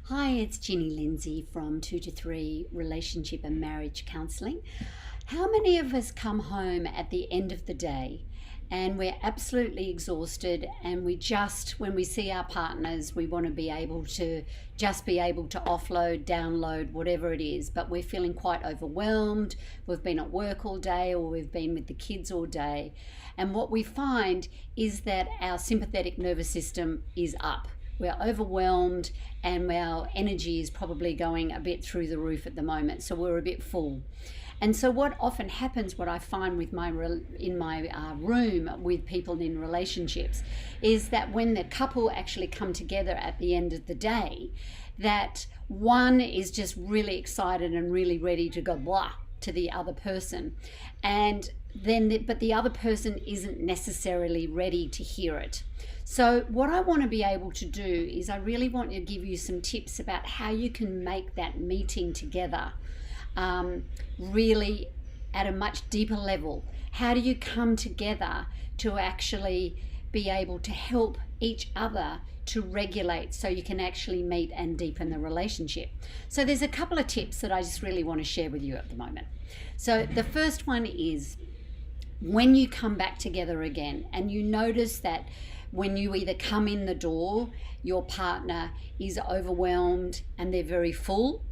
Hi, it's Ginny Lindsay from 2 to 3 Relationship and Marriage Counselling. How many of us come home at the end of the day and we're absolutely exhausted, and when we see our partners, we want to be able to offload, download, whatever it is, but we're feeling quite overwhelmed. We've been at work all day or we've been with the kids all day. And what we find is that our sympathetic nervous system is up. We're overwhelmed and our energy is probably going a bit through the roof at the moment, so we're a bit full. And so what often happens, what I find with in my room with people in relationships, is that when the couple actually come together at the end of the day, that one is just really excited and really ready to go blah to the other person, and but the other person isn't necessarily ready to hear it. So what I want to be able to do is I really want to give you some tips about how you can make that meeting together really at a much deeper level. How do you come together to actually be able to help each other to regulate so you can actually meet and deepen the relationship? So there's a couple of tips that I just really want to share with you at the moment. So the first one is, when you come back together again and you notice that when you either come in the door, your partner is overwhelmed and they're very full,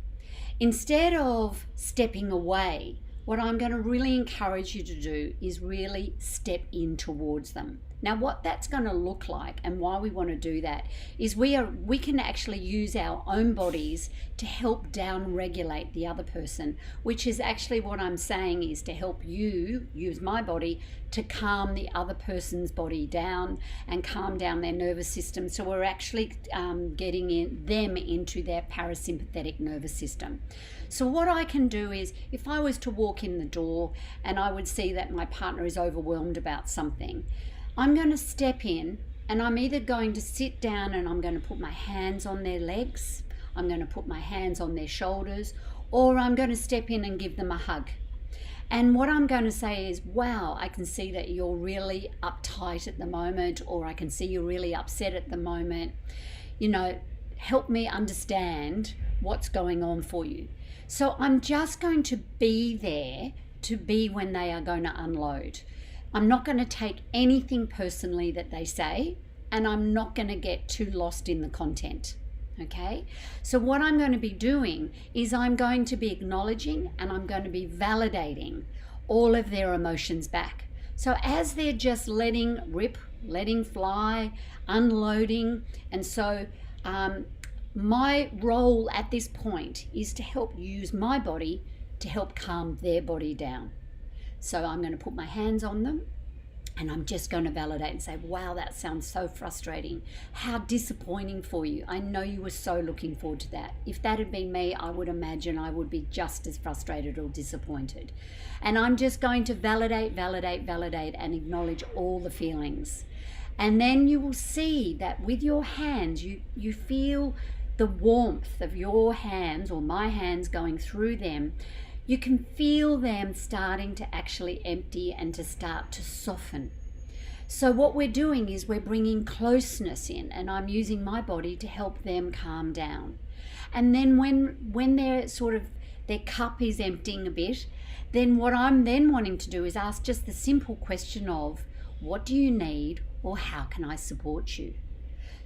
instead of stepping away, what I'm going to really encourage you to do is really step in towards them. Now, what that's going to look like and why we want to do that is we can actually use our own bodies to help down regulate the other person, which is actually what I'm saying is to help you use my body to calm the other person's body down and calm down their nervous system. So we're actually getting them into their parasympathetic nervous system. So what I can do is, if I was to walk in the door and I would see that my partner is overwhelmed about something, I'm going to step in and I'm either going to sit down and I'm going to put my hands on their legs, I'm going to put my hands on their shoulders, or I'm going to step in and give them a hug. And what I'm going to say is, wow, I can see that you're really uptight at the moment, or I can see you're really upset at the moment. Help me understand what's going on for you. So I'm just going to be there to be when they are going to unload. I'm not going to take anything personally that they say, and I'm not going to get too lost in the content. Okay? So what I'm going to be doing is I'm going to be acknowledging and I'm going to be validating all of their emotions back. So as they're just letting rip, letting fly, unloading, and so my role at this point is to help use my body to help calm their body down. So I'm going to put my hands on them and I'm just going to validate and say, wow, that sounds so frustrating. How disappointing for you. I know you were so looking forward to that. If that had been me, I would imagine I would be just as frustrated or disappointed. And I'm just going to validate and acknowledge all the feelings. And then you will see that with your hands, you feel the warmth of your hands or my hands going through them. You can feel them starting to actually empty and to start to soften. So what we're doing is we're bringing closeness in, and I'm using my body to help them calm down. And then when they're their cup is emptying a bit, then what I'm then wanting to do is ask just the simple question of, what do you need, or how can I support you?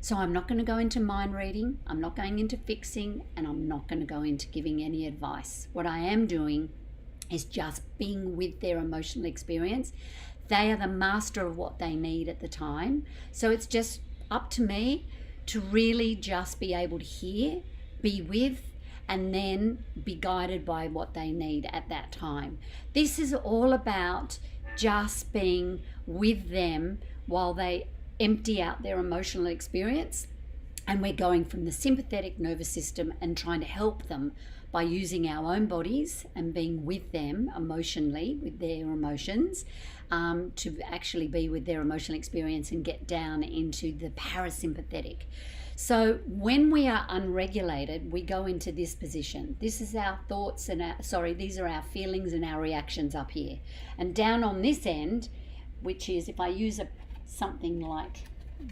So I'm not going to go into mind reading, I'm not going into fixing, and I'm not going to go into giving any advice. What I am doing is just being with their emotional experience. They are the master of what they need at the time. So it's just up to me to really just be able to hear, be with, and then be guided by what they need at that time. This is all about just being with them while they empty out their emotional experience, and we're going from the sympathetic nervous system and trying to help them by using our own bodies and being with them emotionally, with their emotions, to actually be with their emotional experience and get down into the parasympathetic. So when we are unregulated, we go into this position. This is our thoughts and these are our feelings and our reactions up here. And down on this end, which is, if I use something like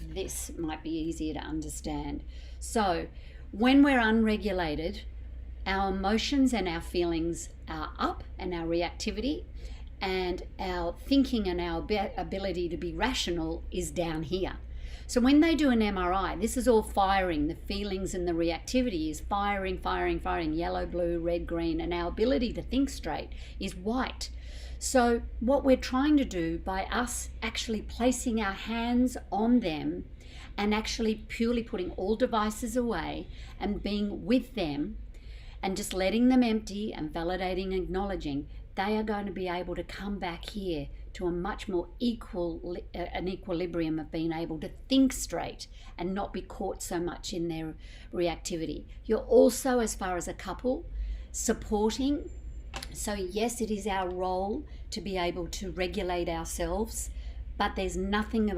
this, might be easier to understand. So when we're unregulated, our emotions and our feelings are up, and our reactivity and our thinking and our ability to be rational is down here. So when they do an MRI, this is all firing. The feelings and the reactivity is firing, yellow, blue, red, green, and our ability to think straight is white. So what we're trying to do by us actually placing our hands on them and actually purely putting all devices away and being with them and just letting them empty and validating and acknowledging, they are going to be able to come back here to a much more an equilibrium of being able to think straight and not be caught so much in their reactivity. You're also, as far as a couple, supporting. So yes, it is our role to be able to regulate ourselves, but there's nothing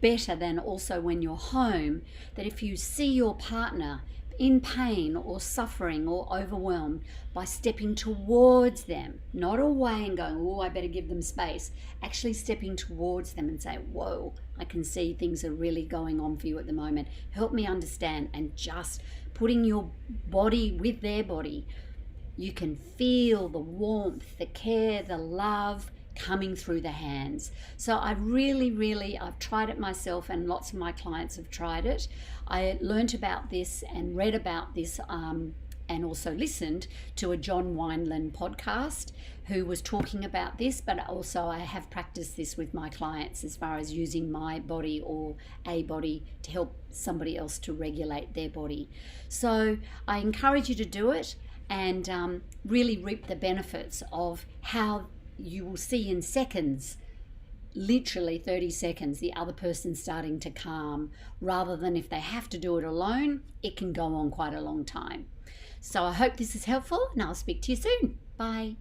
better than also when you're home, that if you see your partner in pain or suffering or overwhelmed, by stepping towards them, not away and going, oh, I better give them space, actually stepping towards them and say, whoa, I can see things are really going on for you at the moment. Help me understand. And just putting your body with their body, you can feel the warmth, the care, the love coming through the hands. So I've tried it myself, and lots of my clients have tried it. I learnt about this and read about this and also listened to a John Wineland podcast who was talking about this, but also I have practiced this with my clients as far as using my body or a body to help somebody else to regulate their body. So I encourage you to do it and really reap the benefits of how you will see in seconds, literally 30 seconds, the other person starting to calm, rather than if they have to do it alone, it can go on quite a long time. So I hope this is helpful, and I'll speak to you soon. Bye.